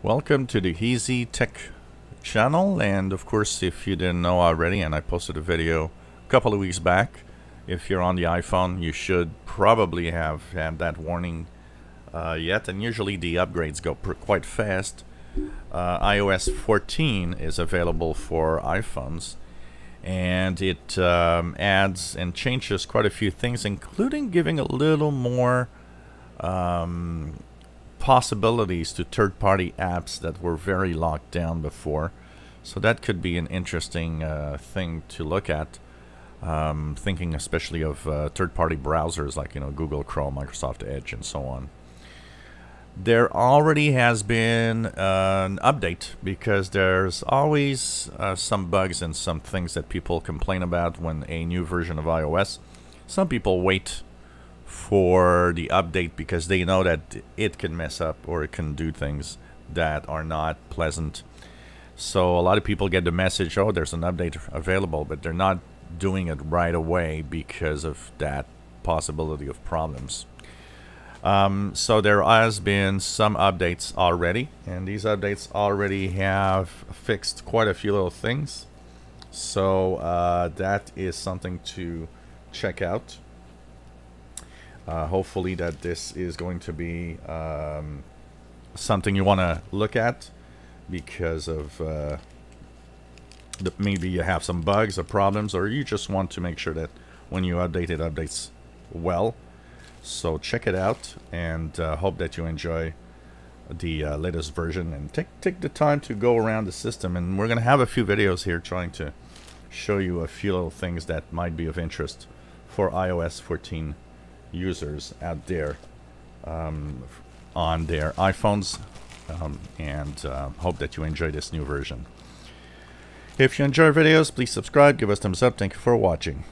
Welcome to the Easy Tech channel, and of course, if you didn't know already, and I posted a video a couple of weeks back, if you're on the iPhone, you should probably have had that warning yet, and usually the upgrades go quite fast. iOS 14 is available for iPhones, and it adds and changes quite a few things, including giving a little more possibilities to third-party apps that were very locked down before. So that could be an interesting thing to look at, thinking especially of third-party browsers like Google Chrome, Microsoft Edge, and so on. There already has been an update because there's always some bugs and some things that people complain about when a new version of iOS. Some people wait for the update because they know that it can mess up or it can do things that are not pleasant. So a lot of people get the message, oh, there's an update available, but they're not doing it right away because of that possibility of problems. So there has been some updates already, and these updates already have fixed quite a few little things. So that is something to check out. Hopefully that this is going to be something you want to look at because of maybe you have some bugs or problems, or you just want to make sure that when you update it updates well. So check it out, and hope that you enjoy the latest version, and take the time to go around the system. And we're going to have a few videos here trying to show you a few little things that might be of interest for iOS 14 users out there on their iPhones, and hope that you enjoy this new version. If you enjoy videos, please subscribe, give us thumbs up. Thank you for watching.